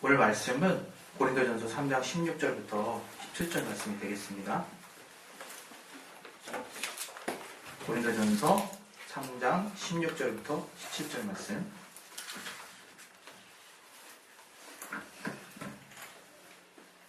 오늘 말씀은 고린도전서 3장 16절부터 17절 말씀이 되겠습니다. 고린도전서 3장 16절부터 17절 말씀.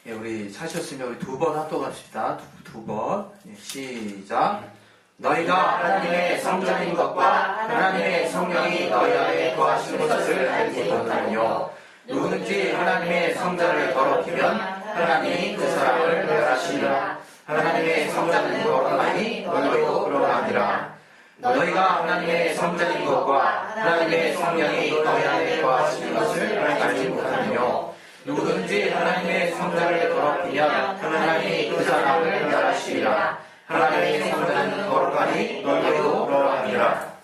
예, 우리 사셨으면 우리 두 번 하도록 합시다. 두 번. 예, 시작. 너희가 하나님의 성전인 것과 하나님의 성령이 너희 안에 거하시는 것을 알지 못하느뇨. 누구든지 하나님의 성전을 더럽히면 하나님이 그 사람을 멸하시리라. 하나님의 성전은 거룩하니 너희도 그러하니라. 너희가 하나님의 성전인 것과 하나님의 성령이 너희 안에 거하시는 것을 알지 못하느뇨. 누구든지 하나님의 성전을 더럽히면 하나님이 그 사람을 멸하시리라. 하나님의 성전은 거룩하니 너희도 그러하니라.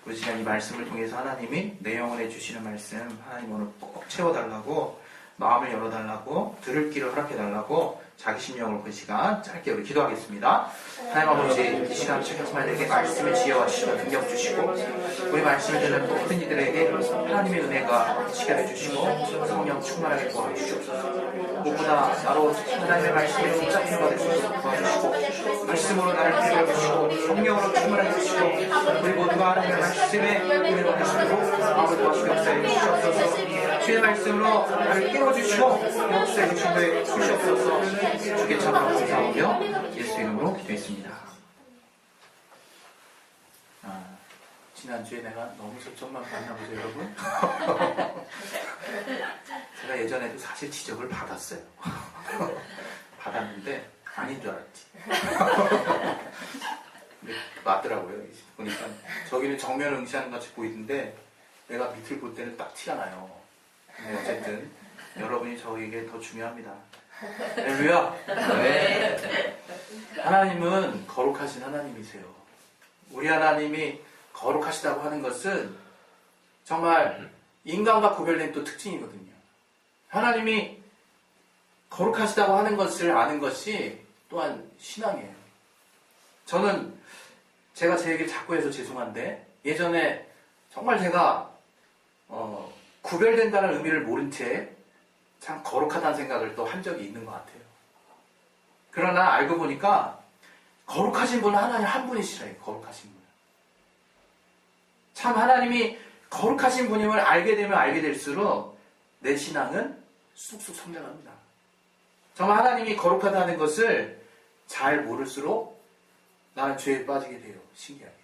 우리 시간 이 말씀을 통해서 하나님이 내 영혼에 주시는 말씀, 하나님 오늘 꼭 채워달라고, 마음을 열어달라고, 들을 길을 허락해달라고 자기 심령으로 그 시간 짧게 우리 기도하겠습니다. 하나님 아버지, 이 시간 청년들에게 말씀을 지혜와 주시고 능력 주시고, 우리 말씀을 듣는 모든 이들에게 하나님의 은혜가 시간해 주시고 성령 충만하게 도와주시옵소서. 무엇보다 나로 하나님의 말씀에 붙잡힌 것을 도와주시고, 말씀으로 나를 깨워주시고 성령으로 충만해 주시고, 우리 모두가 하나님의 말씀에 은혜를 주시고 마음을 도와주시고 역사해 주시옵소서. 주의 말씀으로 나를 깨워주시고 역사해 주시옵소서. 주께 참으로 감사하며 예수 이름으로 기도했습니다. 지난주에 내가 너무 저쪽만 봤나 보죠, 여러분? 제가 예전에도 사실 지적을 받았어요. 받았는데 아닌 줄 알았지. 근데 맞더라고요. 보니까 저기는 정면 응시하는 것 같이 보이는데 내가 밑을 볼 때는 딱 티가 나요. 근데 어쨌든 여러분이 저에게 더 중요합니다. 할렐루야. 네. 하나님은 거룩하신 하나님이세요. 우리 하나님이 거룩하시다고 하는 것은 정말 인간과 구별된 또 특징이거든요. 하나님이 거룩하시다고 하는 것을 아는 것이 또한 신앙이에요. 저는 제가 제 얘기를 자꾸 해서 죄송한데 예전에 정말 제가 구별된다는 의미를 모른 채 참 거룩하다는 생각을 또 한 적이 있는 것 같아요. 그러나 알고 보니까 거룩하신 분은 하나님 한 분이시라요. 거룩하신 분. 참 하나님이 거룩하신 분임을 알게 되면 알게 될수록 내 신앙은 쑥쑥 성장합니다. 정말 하나님이 거룩하다는 것을 잘 모를수록 나는 죄에 빠지게 돼요. 신기하게.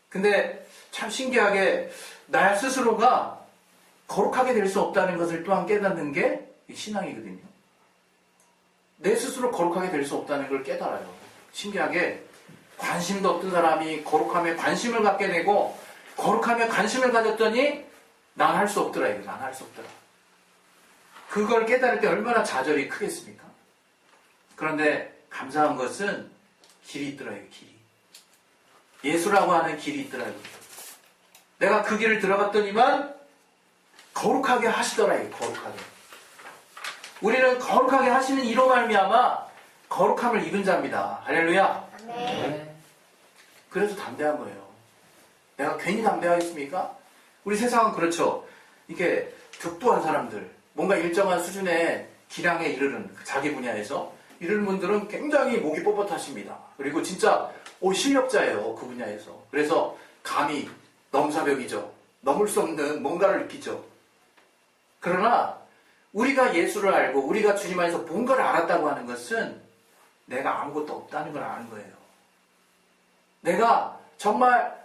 근데 참 신기하게 나 스스로가 거룩하게 될 수 없다는 것을 또한 깨닫는 게 신앙이거든요. 내 스스로 거룩하게 될 수 없다는 걸 깨달아요. 신기하게 관심도 없던 사람이 거룩함에 관심을 갖게 되고 거룩함에 관심을 가졌더니 난 할 수 없더라. 이거 난 할 수 없더라. 그걸 깨달을 때 얼마나 좌절이 크겠습니까? 그런데 감사한 것은 길이 있더라고요. 길이. 예수라고 하는 길이 있더라고요. 내가 그 길을 들어갔더니만 거룩하게 하시더라고요. 거룩하게. 우리는 거룩하게 하시는 이로 말미암아 거룩함을 입은 자입니다. 할렐루야. 네. 그래서 담대한 거예요. 내가 괜히 담대하겠습니까? 우리 세상은 그렇죠. 이게 득도한 사람들, 뭔가 일정한 수준의 기량에 이르는 자기 분야에서 이런 분들은 굉장히 목이 뻣뻣하십니다. 그리고 진짜 실력자예요. 그 분야에서. 그래서 감히 넘사벽이죠. 넘을 수 없는 뭔가를 느끼죠. 그러나 우리가 예수를 알고 우리가 주님 안에서 뭔가를 알았다고 하는 것은 내가 아무것도 없다는 걸 아는 거예요. 내가 정말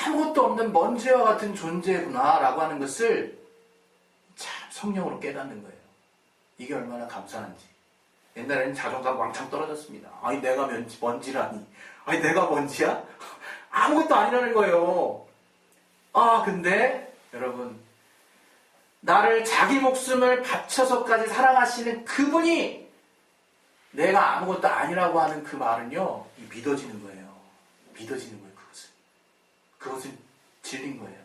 아무것도 없는 먼지와 같은 존재구나 라고 하는 것을 참 성령으로 깨닫는 거예요. 이게 얼마나 감사한지. 옛날에는 자존감 왕창 떨어졌습니다. 아니 내가 먼지라니. 아니 내가 먼지야? 아무것도 아니라는 거예요. 근데 여러분, 나를 자기 목숨을 바쳐서까지 사랑하시는 그분이 내가 아무것도 아니라고 하는 그 말은요, 믿어지는 거예요. 믿어지는 거예요, 그것은. 그것은 진리인 거예요.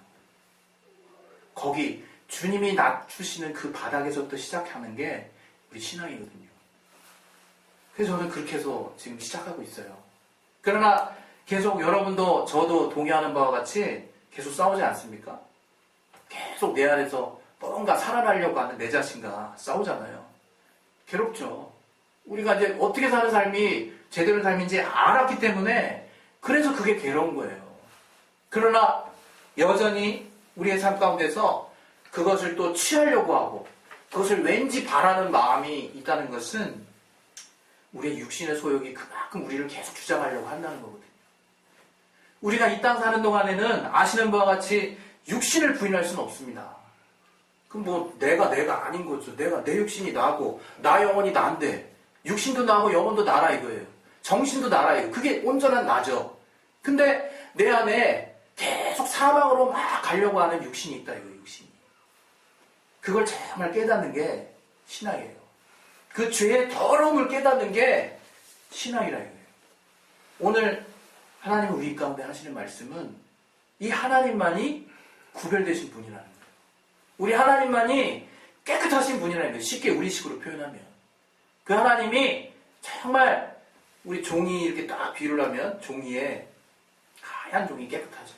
거기 주님이 낮추시는 그 바닥에서부터 시작하는 게 우리 신앙이거든요. 그래서 저는 그렇게 해서 지금 시작하고 있어요. 그러나 계속 여러분도 저도 동의하는 바와 같이 계속 싸우지 않습니까? 계속 내 안에서 뭔가 살아나려고 하는 내 자신과 싸우잖아요. 괴롭죠. 우리가 이제 어떻게 사는 삶이 제대로 된 삶인지 알았기 때문에 그래서 그게 괴로운 거예요. 그러나 여전히 우리의 삶 가운데서 그것을 또 취하려고 하고 그것을 왠지 바라는 마음이 있다는 것은 우리의 육신의 소욕이 그만큼 우리를 계속 주장하려고 한다는 거거든요. 우리가 이 땅 사는 동안에는 아시는 바와 같이 육신을 부인할 수는 없습니다. 그럼 뭐 내가 아닌 거죠. 내 육신이 나고 나 영혼이 난데 육신도 나고 영혼도 나라 이거예요. 정신도 나라 이거. 그게 온전한 나죠. 근데 내 안에 계속 사방으로 막 가려고 하는 육신이 있다 이거 육신이. 그걸 정말 깨닫는 게 신앙이에요. 그 죄의 더러움을 깨닫는 게 신앙이라 이거예요. 오늘 하나님은 우리 가운데 하시는 말씀은 이 하나님만이 구별되신 분이라는 거예요. 우리 하나님만이 깨끗하신 분이라는 거예요. 쉽게 우리식으로 표현하면. 그 하나님이 정말 우리 종이 이렇게 딱 비유를 하면 종이에 하얀 종이 깨끗하죠.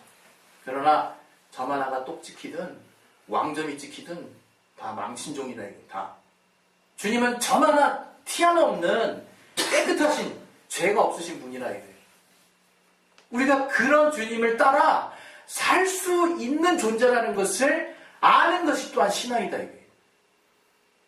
그러나 점 하나가 똑 찍히든 왕점이 찍히든 다 망친 종이다 이거 다. 주님은 점 하나 티 하나 없는 깨끗하신 죄가 없으신 분이라 이거예요. 우리가 그런 주님을 따라 살 수 있는 존재라는 것을 아는 것이 또한 신앙이다 이거예요.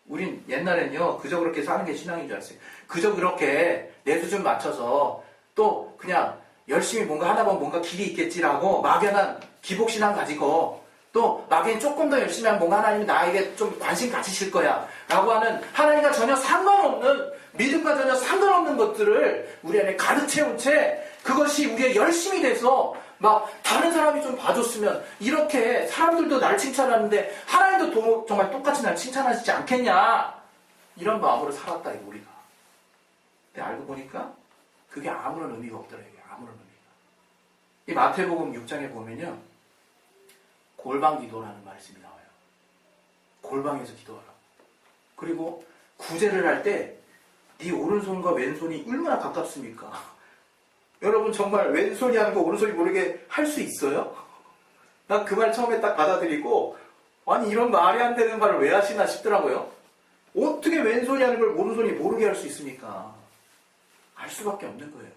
우린 옛날엔요 그저 그렇게 사는 게 신앙인 줄 알았어요. 그저 그렇게 내 수준 맞춰서 또 그냥 열심히 뭔가 하다 보면 뭔가 길이 있겠지라고 막연한 기복신앙 가지고 또 막연히 조금 더 열심히 하면 뭔가 하나님이 나에게 좀 관심 가지실 거야 라고 하는 하나님과 전혀 상관없는 믿음과 전혀 상관없는 것들을 우리 안에 가득 채운 채 그것이 우리의 열심이 돼서 막 다른 사람이 좀 봐줬으면 이렇게 사람들도 날 칭찬하는데 하나님도 정말 똑같이 날 칭찬하시지 않겠냐 이런 마음으로 살았다 이거 우리가. 근데 알고 보니까 그게 아무런 의미가 없더라고요. 아무런 의미가. 이 마태복음 6장에 보면요 골방 기도라는 말씀이 나와요. 골방에서 기도하라. 그리고 구제를 할 때 네 오른손과 왼손이 얼마나 가깝습니까? 여러분 정말 왼손이 하는 거 오른손이 모르게 할 수 있어요? 난 그 말 처음에 딱 받아들이고 아니 이런 말이 안 되는 말을 왜 하시나 싶더라고요. 어떻게 왼손이 하는 걸 오른손이 모르게 할 수 있습니까? 알 수밖에 없는 거예요.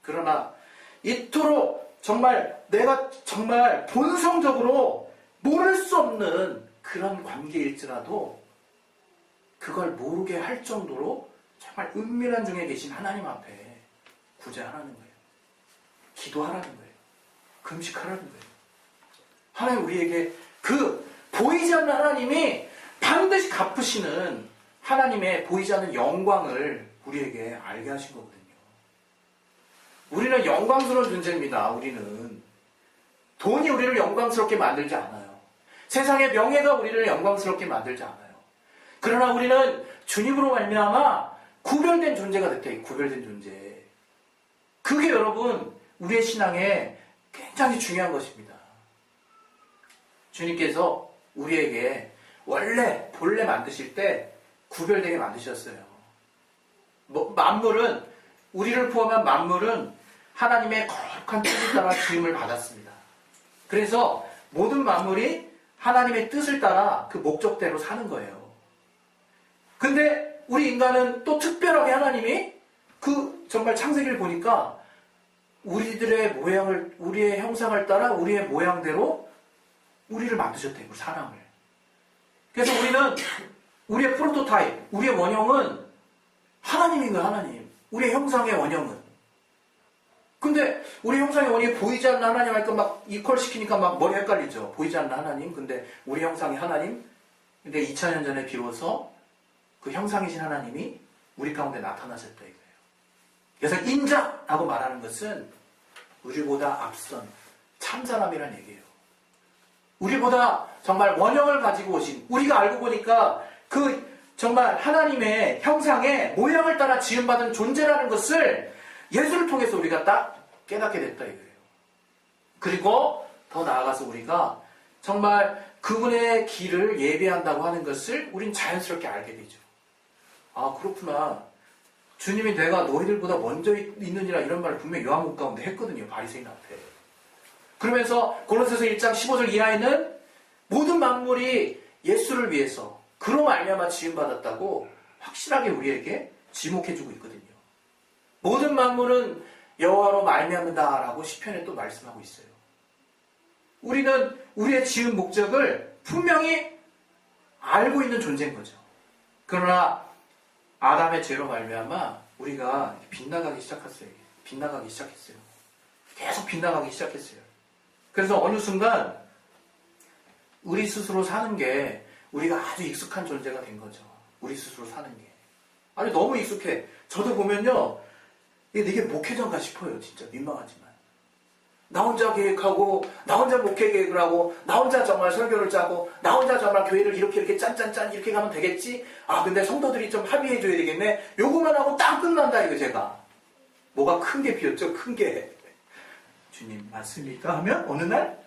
그러나 이토록 정말 내가 정말 본성적으로 모를 수 없는 그런 관계일지라도 그걸 모르게 할 정도로 정말 은밀한 중에 계신 하나님 앞에 구제하라는 거예요. 기도하라는 거예요. 금식하라는 거예요. 하나님 우리에게 그 보이지 않는 하나님이 반드시 갚으시는 하나님의 보이지 않는 영광을 우리에게 알게 하신 거거든요. 우리는 영광스러운 존재입니다. 우리는 돈이 우리를 영광스럽게 만들지 않아요. 세상의 명예가 우리를 영광스럽게 만들지 않아요. 그러나 우리는 주님으로 말미암아 구별된 존재가 됐대요. 구별된 존재. 그게 여러분 우리의 신앙에 굉장히 중요한 것입니다. 주님께서 우리에게 본래 만드실 때 구별되게 만드셨어요. 만물은 우리를 포함한 만물은 하나님의 거룩한 뜻에 따라 지음을 받았습니다. 그래서 모든 만물이 하나님의 뜻을 따라 그 목적대로 사는 거예요. 근데 우리 인간은 또 특별하게 하나님이 그 정말 창세기를 보니까 우리들의 모양을, 우리의 형상을 따라 우리의 모양대로 우리를 만드셨대요. 사람을. 그래서 우리는 우리의 프로토타입, 우리의 원형은 하나님인 거예요. 하나님. 우리의 형상의 원형은. 근데 우리 형상의 원형이 보이지 않는 하나님 하니까 막 이퀄 시키니까 막 머리 헷갈리죠. 보이지 않는 하나님. 근데 우리 형상이 하나님. 근데 2000년 전에 비로소 그 형상이신 하나님이 우리 가운데 나타나셨다 이거예요. 그래서 인자라고 말하는 것은 우리보다 앞선 참사람이라는 얘기예요. 우리보다 정말 원형을 가지고 오신, 우리가 알고 보니까 그 정말 하나님의 형상의 모양을 따라 지음받은 존재라는 것을 예수를 통해서 우리가 딱 깨닫게 됐다 이거예요. 그리고 더 나아가서 우리가 정말 그분의 길을 예배한다고 하는 것을 우린 자연스럽게 알게 되죠. 아 그렇구나. 주님이 내가 너희들보다 먼저 있느니라 이런 말을 분명히 요한복음 가운데 했거든요. 바리새인 앞에. 그러면서 골로새서 1장 15절 이하에는 모든 만물이 예수를 위해서 그로 말미암아 지음받았다고 확실하게 우리에게 지목해주고 있거든요. 모든 만물은 여호와로 말미암는다라고 시편에 또 말씀하고 있어요. 우리는 우리의 지은 목적을 분명히 알고 있는 존재인 거죠. 그러나 아담의 죄로 말미암아 우리가 빗나가기 시작했어요. 빗나가기 시작했어요. 계속 빗나가기 시작했어요. 그래서 어느 순간 우리 스스로 사는 게 우리가 아주 익숙한 존재가 된 거죠. 우리 스스로 사는 게. 아니 너무 익숙해. 저도 보면요. 이게 목회자인가 싶어요. 진짜 민망하지만. 나 혼자 계획하고 나 혼자 목회 계획을 하고 나 혼자 정말 설교를 짜고 나 혼자 정말 교회를 이렇게 짠짠짠 이렇게 가면 되겠지? 아 근데 성도들이 좀 합의해줘야 되겠네? 요거만 하고 딱 끝난다 이거 제가. 뭐가 큰 게 비었죠? 큰 게. 주님 맞습니까? 하면 어느 날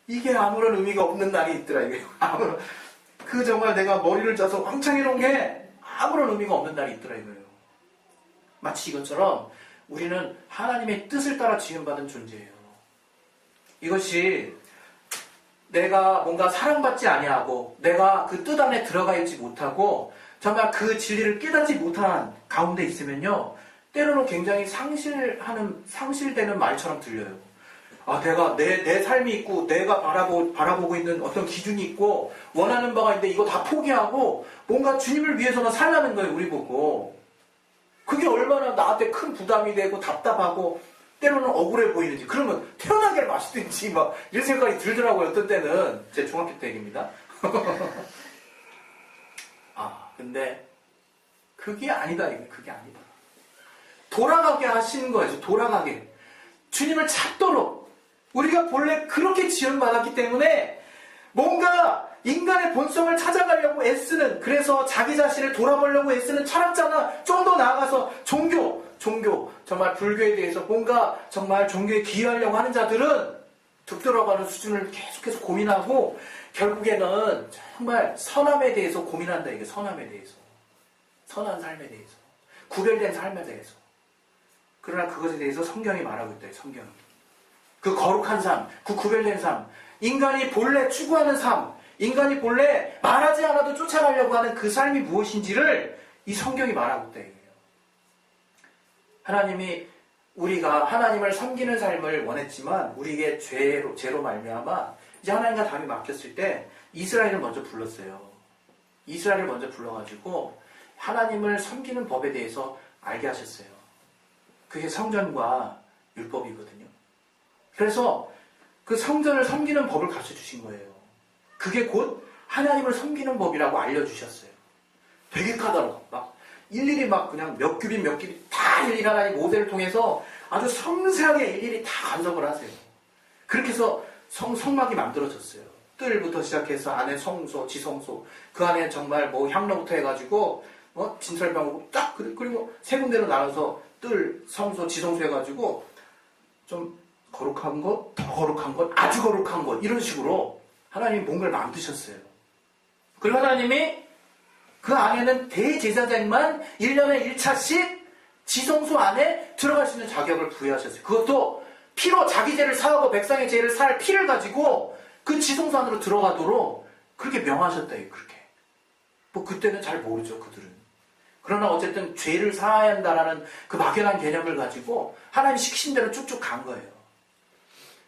이게 아무런 의미가 없는 날이 있더라 이게. 그 정말 내가 머리를 짜서 왕창 해놓은 게 아무런 의미가 없는 날이 있더라 이거예요. 마치 이것처럼 우리는 하나님의 뜻을 따라 지음받은 존재예요. 이것이 내가 뭔가 사랑받지 아니하고 내가 그 뜻 안에 들어가 있지 못하고 정말 그 진리를 깨닫지 못한 가운데 있으면요. 때로는 굉장히 상실되는 말처럼 들려요. 아, 내가 내 삶이 있고 내가 바라보고 있는 어떤 기준이 있고 원하는 바가 있는데 이거 다 포기하고 뭔가 주님을 위해서만 살라는 거예요. 우리 보고. 그게 얼마나 나한테 큰 부담이 되고 답답하고 때로는 억울해 보이는지. 그러면 태어나기를 마시든지 막 이런 생각이 들더라고요. 어떤 때는. 제 중학교 때 얘기입니다. 아 근데 그게 아니다. 그게 아니다. 돌아가게 하시는 거예요. 돌아가게. 주님을 찾도록. 우리가 본래 그렇게 지원받았기 때문에 뭔가 인간의 본성을 찾아가려고 애쓰는, 그래서 자기 자신을 돌아보려고 애쓰는 철학자나 좀 더 나아가서 종교, 정말 불교에 대해서 뭔가 정말 종교에 기여하려고 하는 자들은 득 들어가는 수준을 계속해서 고민하고 결국에는 정말 선함에 대해서 고민한다. 이게 선함에 대해서. 선한 삶에 대해서. 구별된 삶에 대해서. 그러나 그것에 대해서 성경이 말하고 있다. 성경이. 그 거룩한 삶, 그 구별된 삶, 인간이 본래 추구하는 삶, 인간이 본래 말하지 않아도 쫓아가려고 하는 그 삶이 무엇인지를 이 성경이 말하고 있다. 이거예요. 하나님이 우리가 하나님을 섬기는 삶을 원했지만 우리에게 죄로 말미암아 이제 하나님과 답이 막혔을 때 이스라엘을 먼저 불렀어요. 이스라엘을 먼저 불러가지고 하나님을 섬기는 법에 대해서 알게 하셨어요. 그게 성전과 율법이거든요. 그래서 그 성전을 섬기는 법을 가르쳐주신 거예요. 그게 곧 하나님을 섬기는 법이라고 알려주셨어요. 되게 까다로워. 막 일일이 막 그냥 몇 규빗 다 일일이 하나님 모델을 통해서 아주 섬세하게 일일이 다 간섭을 하세요. 그렇게 해서 성막이 만들어졌어요. 뜰부터 시작해서 안에 성소, 지성소, 그 안에 정말 뭐 향로부터 해가지고 진설병으로 딱 그리고 세 군데로 나눠서 뜰, 성소, 지성소 해가지고 좀 거룩한 것, 더 거룩한 것, 아주 거룩한 것 이런 식으로 하나님이 뭔가를 만드셨어요. 그리고 하나님이 그 안에는 대제사장만 1년에 1차씩 지성소 안에 들어갈 수 있는 자격을 부여하셨어요. 그것도 피로 자기 죄를 사하고 백성의 죄를 살 피를 가지고 그 지성소 안으로 들어가도록 그렇게 명하셨다. 그렇게. 뭐 그때는 잘 모르죠. 그들은. 그러나 어쨌든 죄를 사해야 한다라는 그 막연한 개념을 가지고 하나님 시키신 대로 쭉쭉 간 거예요.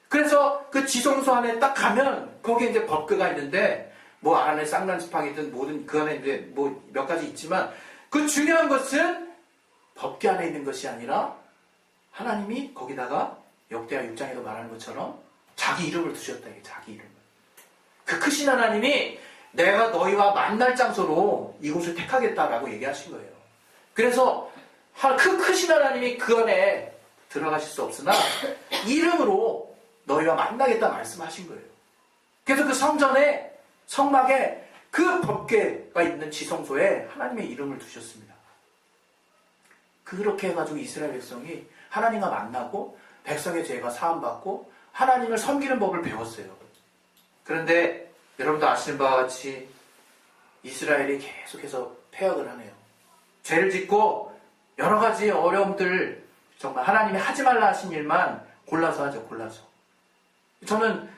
그래서 그 지성소 안에 딱 가면 거기에 이제 법궤가 있는데 뭐 안에 쌍난지팡이든 뭐든 그 안에 이제 뭐 몇 가지 있지만 그 중요한 것은 법궤 안에 있는 것이 아니라 하나님이 거기다가 역대하 6장에도 말하는 것처럼 자기 이름을 두셨다. 이게 자기 이름을. 그 크신 하나님이 내가 너희와 만날 장소로 이곳을 택하겠다라고 얘기하신 거예요. 그래서 그 크신 하나님이 그 안에 들어가실 수 없으나 이름으로 너희와 만나겠다 말씀하신 거예요. 그래서 그 성전에 성막에 그 법궤가 있는 지성소에 하나님의 이름을 두셨습니다. 그렇게 해가지고 이스라엘 백성이 하나님과 만나고 백성의 죄가 사함받고 하나님을 섬기는 법을 배웠어요. 그런데 여러분도 아시는 바와 같이 이스라엘이 계속해서 패역을 하네요. 죄를 짓고 여러 가지 어려움들 정말 하나님이 하지 말라 하신 일만 골라서 하죠. 골라서. 저는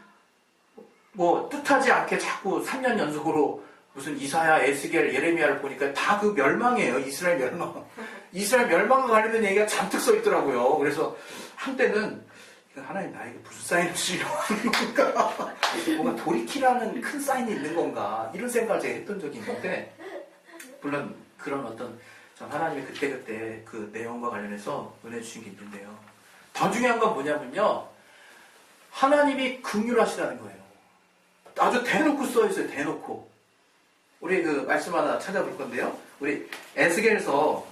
뭐 뜻하지 않게 자꾸 3년 연속으로 무슨 이사야, 에스겔, 예레미야를 보니까 다 그 멸망이에요. 이스라엘 멸망. 이스라엘 멸망과 관련된 얘기가 잔뜩 써 있더라고요. 그래서 한때는 하나님 나에게 무슨 사인을 주려고 하는 건가? 뭔가 돌이키라는 큰 사인이 있는 건가? 이런 생각을 제가 했던 적이 있는데, 물론 그런 어떤 하나님이 그때그때 그 내용과 관련해서 은혜 주신 게 있는데요. 더 중요한 건 뭐냐면요. 하나님이 긍휼하시다는 거예요. 아주 대놓고 써 있어요. 대놓고. 우리 그 말씀 하나 찾아볼 건데요. 우리 에스겔서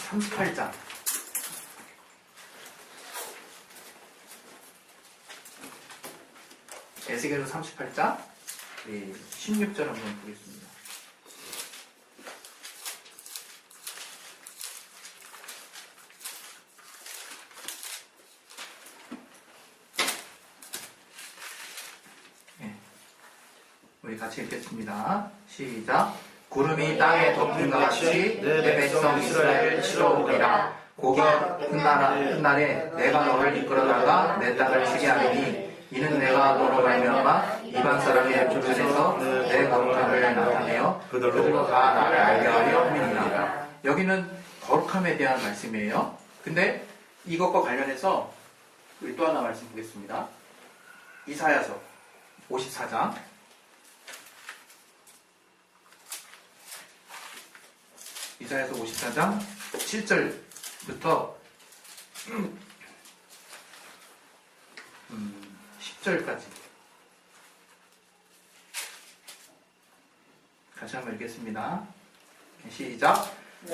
38장. 에스겔서 38장 16절 한번 보겠습니다. 네. 우리 같이 읽겠습니다. 시작. 구름이 땅에 덮인 것 같이 내 백성 이스라엘을 치러오리라. 고가 훗날에 내가 너를 이끌어다가 내 땅을 치게 하리니 이는 내가 너로 말미암아 이방 사람의 조준에서 내 거룩함을 나타내어 그들로 다 나를 알게 하려 함이니라. 여기는 거룩함에 대한 말씀이에요. 근데 이것과 관련해서 우리 또 하나 말씀 보겠습니다. 이사야서 54장 이사야서 54장 7절부터 10절까지 같이 한번 읽겠습니다. 시작.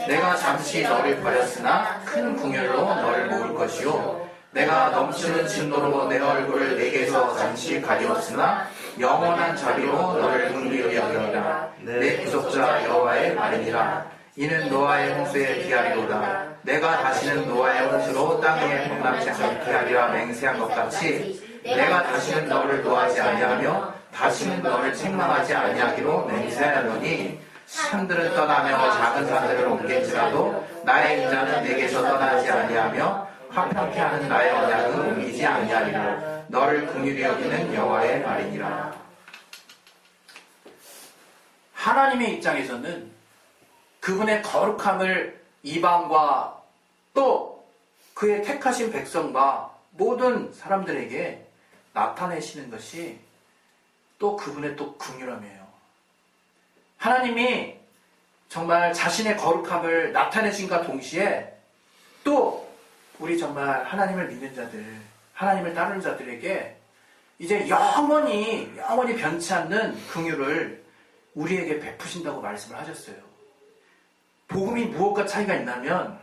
내가 잠시 너를 버렸으나 큰 궁혈로 너를 모을 것이요 내가 넘치는 진노로 내 얼굴을 내게서 잠시 가리웠으나 영원한 자비로 너를 긍휼히 여기리라. 내 구속자 여호와의 말이니라. 이는 노아의 홍수에 비하리로다. 내가 다시는 노아의 홍수로 땅 위에 범람치 않게 하리라 맹세한 것 같이 내가 다시는 너를 노하지 아니하며 다시는 너를 책망하지 아니하기로 맹세하노니 산들은 떠나며 작은 산들을 옮길지라도 나의 인자는 내게서 떠나지 아니하며 화평케 하는 나의 언약은 옮기지 아니하리라. 너를 긍휼히 여기는 여호와의 말이니라. 하나님의 입장에서는 그분의 거룩함을 이방과 또 그의 택하신 백성과 모든 사람들에게 나타내시는 것이 또 그분의 또 긍휼함이에요. 하나님이 정말 자신의 거룩함을 나타내신과 동시에 또 우리 정말 하나님을 믿는 자들, 하나님을 따르는 자들에게 이제 영원히 변치 않는 긍휼을 우리에게 베푸신다고 말씀을 하셨어요. 복음이 무엇과 차이가 있냐면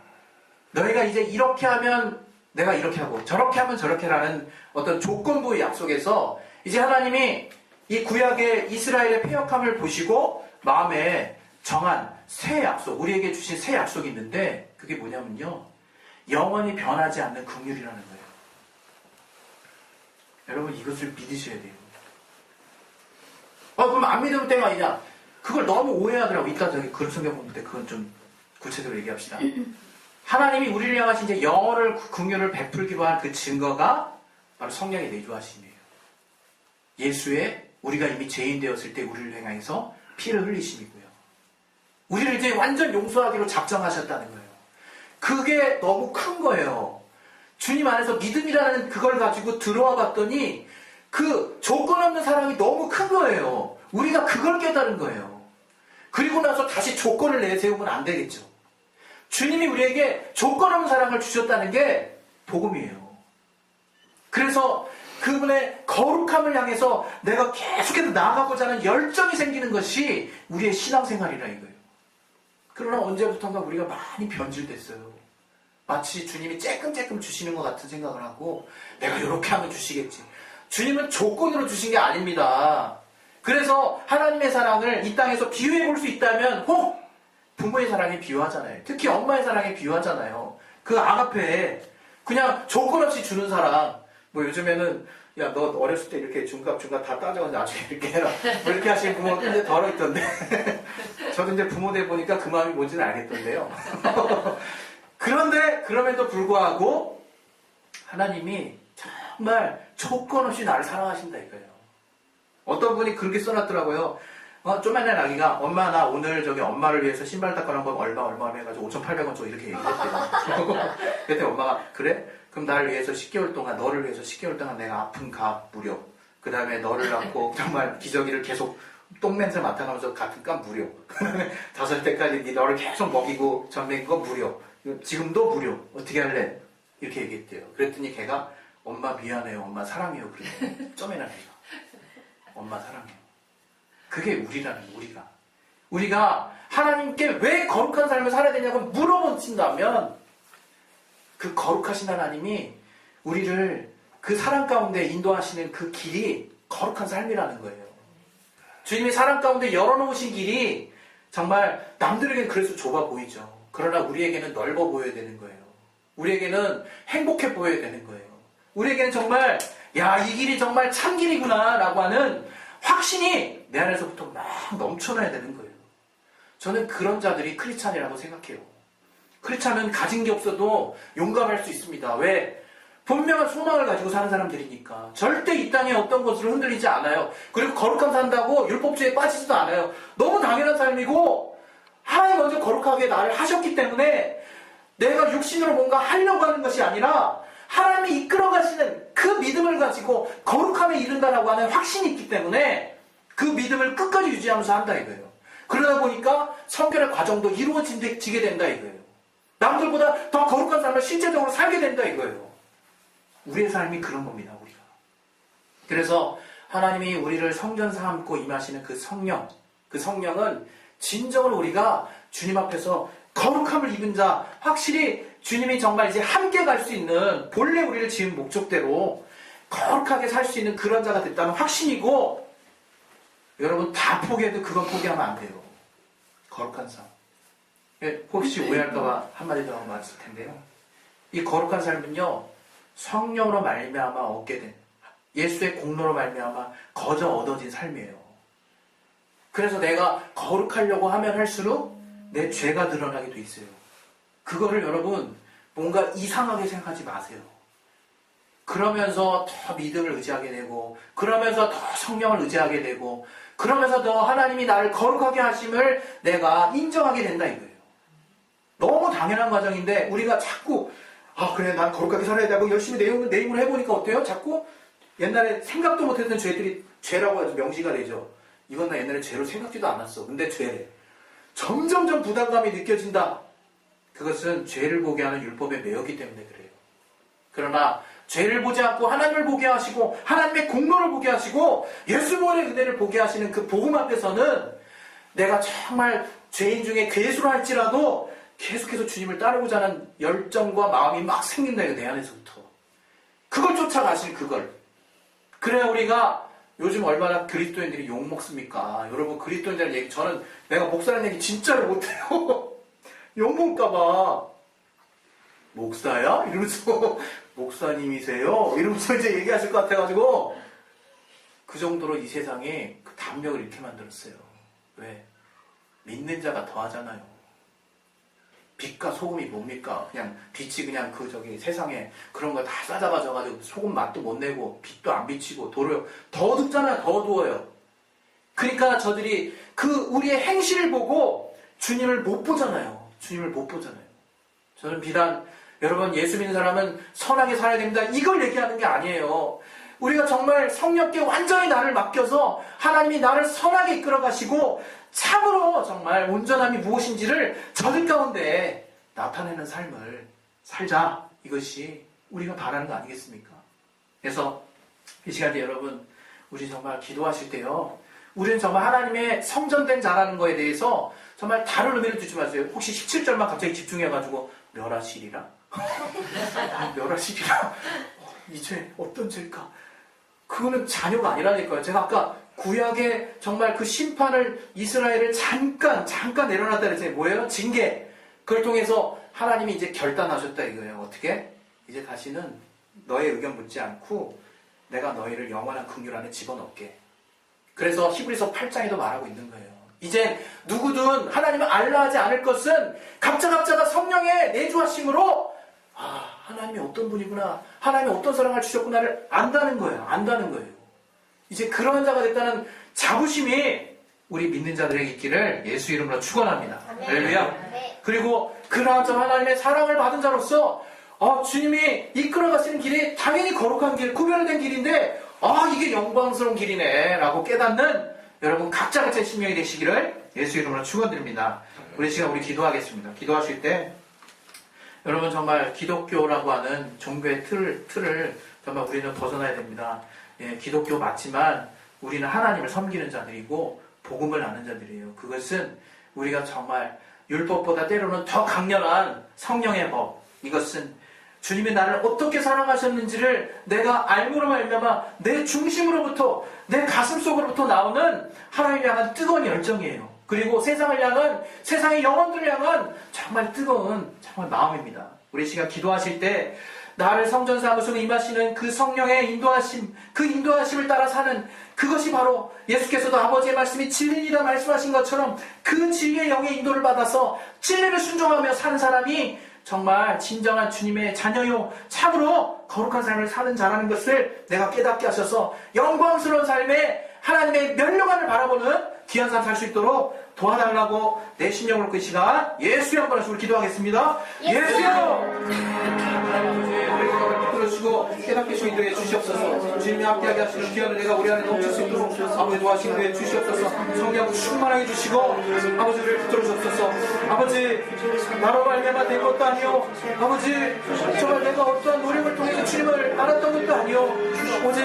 너희가 이제 이렇게 하면 내가 이렇게 하고 저렇게 하면 저렇게라는 어떤 조건부의 약속에서 이제 하나님이 이 구약의 이스라엘의 패역함을 보시고 마음에 정한 새 약속, 우리에게 주신 새 약속이 있는데 그게 뭐냐면요. 영원히 변하지 않는 긍휼이라는 거예요. 여러분 이것을 믿으셔야 돼요. 그럼 안 믿으면 때가 아니냐. 그걸 너무 오해하더라고. 이따 저기 글 성경 보는데 그건 좀 구체적으로 얘기합시다. 하나님이 우리를 향하신 이제 영원을 긍휼을 베풀기로 한 그 증거가 바로 성령의 내주하심이에요. 예수의 우리가 이미 죄인 되었을 때 우리를 향해서 피를 흘리심이고요. 우리를 이제 완전 용서하기로 작정하셨다는 거예요. 그게 너무 큰 거예요. 주님 안에서 믿음이라는 그걸 가지고 들어와 봤더니 그 조건 없는 사랑이 너무 큰 거예요. 우리가 그걸 깨달은 거예요. 그리고 나서 다시 조건을 내세우면 안 되겠죠. 주님이 우리에게 조건 없는 사랑을 주셨다는 게 복음이에요. 그래서 그분의 거룩함을 향해서 내가 계속해서 나아가고자 하는 열정이 생기는 것이 우리의 신앙생활이라 이거예요. 그러나 언제부턴가 우리가 많이 변질됐어요. 마치 주님이 쬐끔쬐끔 주시는 것 같은 생각을 하고 내가 이렇게 하면 주시겠지. 주님은 조건으로 주신 게 아닙니다. 그래서 하나님의 사랑을 이 땅에서 비유해 볼 수 있다면 부모의 사랑에 비유하잖아요. 특히 엄마의 사랑에 비유하잖아요. 그 아가페에 그냥 조건 없이 주는 사랑. 뭐 요즘에는 야 너 어렸을 때 이렇게 중갑 다 따져서 나중에 이렇게 해라. 뭐 이렇게 하시는 부모가 이제 덜어 있던데 저도 이제 부모 돼 보니까 그 마음이 뭔지는 알겠던데요. 그런데 그럼에도 불구하고 하나님이 정말 조건 없이 나를 사랑하신다 이거예요. 어떤 분이 그렇게 써놨더라고요. 좀 맨날 아기가 엄마 나 오늘 저기 엄마를 위해서 신발 닦아놓은 거 얼마 해가지고 5,800원 줘 이렇게 얘기했대요. 그때 엄마가 그래? 그럼 나를 위해서 10개월 동안 너를 위해서 10개월 동안 내가 아픈 값 무료. 그 다음에 너를 낳고 정말 기저귀를 계속 똥냄새 맡아가면서 같은 값 무료. 그 다음에 5살때까지 너를 계속 먹이고 젖먹인 거 무료. 지금도 무료. 어떻게 할래? 이렇게 얘기했대요. 그랬더니 걔가 엄마 미안해요. 엄마 사랑해요. 그래요. 쩌매나 걔가. 엄마 사랑해요. 그게 우리라는 거예요. 우리가 하나님께 왜 거룩한 삶을 살아야 되냐고 물어보신다면 그 거룩하신 하나님이 우리를 그 사랑 가운데 인도하시는 그 길이 거룩한 삶이라는 거예요. 주님이 사랑 가운데 열어놓으신 길이 정말 남들에게는 그래서 좁아 보이죠. 그러나 우리에게는 넓어 보여야 되는 거예요. 우리에게는 행복해 보여야 되는 거예요. 우리에게는 정말 야, 이 길이 정말 참 길이구나 라고 하는 확신이 내 안에서부터 막 넘쳐나야 되는 거예요. 저는 그런 자들이 크리스찬이라고 생각해요. 크리스찬은 가진 게 없어도 용감할 수 있습니다. 왜? 분명한 소망을 가지고 사는 사람들이니까. 절대 이 땅에 어떤 것으로 흔들리지 않아요. 그리고 거룩함 산다고 율법주의에 빠지지도 않아요. 너무 당연한 삶이고 하나님 먼저 거룩하게 나를 하셨기 때문에 내가 육신으로 뭔가 하려고 하는 것이 아니라 하나님이 이끌어 가시는 그 믿음을 가지고 거룩함에 이른다라고 하는 확신이 있기 때문에 그 믿음을 끝까지 유지하면서 한다 이거예요. 그러다 보니까 성결의 과정도 이루어지게 된다 이거예요. 남들보다 더 거룩한 삶을 실제적으로 살게 된다 이거예요. 우리의 삶이 그런 겁니다. 우리가. 그래서 하나님이 우리를 성전 삼고 임하시는 그 성령은 진정으로 우리가 주님 앞에서 거룩함을 입은 자, 확실히 주님이 정말 이제 함께 갈 수 있는 본래 우리를 지은 목적대로 거룩하게 살 수 있는 그런 자가 됐다는 확신이고, 여러분 다 포기해도 그건 포기하면 안 돼요. 거룩한 삶. 혹시 오해할까봐 한마디 더 하고 말했을 텐데요. 이 거룩한 삶은요, 성령으로 말미암아 얻게 된, 예수의 공로로 말미암아 거저 얻어진 삶이에요. 그래서 내가 거룩하려고 하면 할수록 내 죄가 드러나게 돼 있어요. 그거를 여러분 뭔가 이상하게 생각하지 마세요. 그러면서 더 믿음을 의지하게 되고, 그러면서 더 성령을 의지하게 되고, 그러면서 더 하나님이 나를 거룩하게 하심을 내가 인정하게 된다 이거예요. 너무 당연한 과정인데 우리가 자꾸 그래 난 거룩하게 살아야 되고 열심히 내 힘으로 해보니까 어때요? 자꾸 옛날에 생각도 못했던 죄들이 죄라고 해서 명시가 되죠. 이건 나 옛날에 죄로 생각지도 않았어. 근데 죄래. 점점점 부담감이 느껴진다. 그것은 죄를 보게 하는 율법에 매였기 때문에 그래요. 그러나 죄를 보지 않고 하나님을 보게 하시고 하나님의 공로를 보게 하시고 예수님의 은혜를 보게 하시는 그 복음 앞에서는 내가 정말 죄인 중에 괴수로 할지라도 계속해서 주님을 따르고자 하는 열정과 마음이 막 생긴다 이거 내 안에서부터. 그걸 쫓아가실 그걸. 그래야 우리가 요즘 얼마나 그리스도인들이 욕먹습니까? 여러분 그리스도인들 얘기 저는 내가 목사라는 얘기 진짜로 못해요. 욕먹을까봐. 목사야? 이러면서 목사님이세요? 이러면서 이제 얘기하실 것 같아가지고 그 정도로 이 세상에 그 담력을 이렇게 만들었어요. 왜? 믿는 자가 더하잖아요. 빛과 소금이 뭡니까? 그냥 빛이 그냥 세상에 그런 거 다 싸잡아져가지고 소금 맛도 못 내고 빛도 안 비치고 도로 더 어둡잖아요. 더 어두워요. 그러니까 저들이 그 우리의 행실을 보고 주님을 못 보잖아요. 주님을 못 보잖아요. 저는 비단 여러분 예수 믿는 사람은 선하게 살아야 됩니다. 이걸 얘기하는 게 아니에요. 우리가 정말 성령께 완전히 나를 맡겨서 하나님이 나를 선하게 이끌어 가시고 참으로 정말 온전함이 무엇인지를 저들 가운데 나타내는 삶을 살자. 이것이 우리가 바라는 거 아니겠습니까? 그래서 이 시간에 여러분 우리 정말 기도하실 때요. 우리는 정말 하나님의 성전된 자라는 거에 대해서 정말 다른 의미를 두지 마세요. 혹시 17절만 갑자기 집중해가지고 멸하시리라? 멸하시리라? 이 죄 어떤 죄일까? 그거는 자녀가 아니라니까요. 제가 아까 구약의 정말 그 심판을 이스라엘을 잠깐 내려놨다 그랬잖아요. 뭐예요? 징계. 그걸 통해서 하나님이 이제 결단하셨다 이거예요. 어떻게? 이제 다시는 너의 의견 묻지 않고 내가 너희를 영원한 긍휼 안에 집어넣게. 그래서 히브리서 8장에도 말하고 있는 거예요. 이제 누구든 하나님을 알라 하지 않을 것은 각자가 성령의 내주하심으로 하나님이 어떤 분이구나, 하나님이 어떤 사랑을 주셨구나를 안다는 거예요. 이제 그런 자가 됐다는 자부심이 우리 믿는 자들에게 있기를 예수 이름으로 축원합니다. 아멘. 할렐루야. 네. 그리고 그러한 점 하나님의 사랑을 받은 자로서 주님이 이끌어 가시는 길이 당연히 거룩한 길, 구별된 길인데 이게 영광스러운 길이네 라고 깨닫는 여러분 각자의 신명이 되시기를 예수 이름으로 축원드립니다. 우리 시간 우리 기도하겠습니다. 기도하실 때 여러분 정말 기독교라고 하는 종교의 틀을 정말 우리는 벗어나야 됩니다. 예, 기독교 맞지만 우리는 하나님을 섬기는 자들이고 복음을 아는 자들이에요. 그것은 우리가 정말 율법보다 때로는 더 강렬한 성령의 법, 이것은 주님이 나를 어떻게 사랑하셨는지를 내가 알므로 말미암아 내 중심으로부터 내 가슴속으로부터 나오는 하나님을 향한 뜨거운 열정이에요. 그리고 세상을 향한, 세상의 영혼들을 향한 정말 뜨거운 정말 마음입니다. 우리 시간 기도하실 때 나를 성전 사무소로 임하시는 그 성령의 인도하심, 그 인도하심을 따라 사는 그것이 바로 예수께서도 아버지의 말씀이 진리이다 말씀하신 것처럼 그 진리의 영의 인도를 받아서 진리를 순종하며 사는 사람이 정말 진정한 주님의 자녀요 참으로 거룩한 삶을 사는 자라는 것을 내가 깨닫게 하셔서 영광스러운 삶에 하나님의 멸령함을 바라보는 귀한 삶 살 수 있도록 도와달라고 내 심령을 놓고 이 시간 예수의 한 번씩 우리 기도하겠습니다. 예수여! 부르시고 깨닫게 주시고 인도해 주시옵소서. 주님이 함께하게 하시는 귀한 은혜가 우리 안에 넘칠 수 있도록 아버지 도와주시고 인도해 주시옵소서. 성령 충만하게 주시고 아버지를 붙들어 주옵소서. 아버지 나로 말미암아 된 것도 아니요 아버지 정말 내가 어떠한 노력을 통해서 주님을 알았던 것도 아니요 오직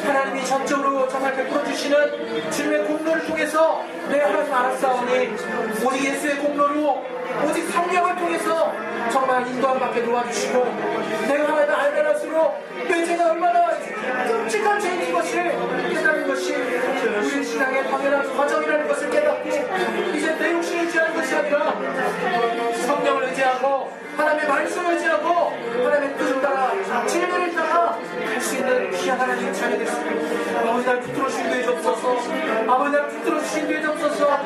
하나님이 전적으로 정말 베풀어 주시는 주님의 공로를 통해서 내가 하나님 알았사오니 오직 예수의 공로로 오직 성령을 통해서 정말 인도함 받게 도와주시고 내가 하나님 알면 할수록 내 죄가 얼마나 끔찍한 죄인 것을 깨닫는 것이 우리 신앙의 당연한 과정이라는 것을 깨닫고 이제 내 욕심을 의지하는 것이 아니라 성령을 의지하고 하나님의 말씀을 의지하고 하나님의 뜻을 따라 진리를 따라 할 수 있는 귀한 하나님의 자녀 됐습니다. 아버지 날 붙들어 주신 데 주옵소서. 아버지 날 붙들어 주신 데 주옵소서.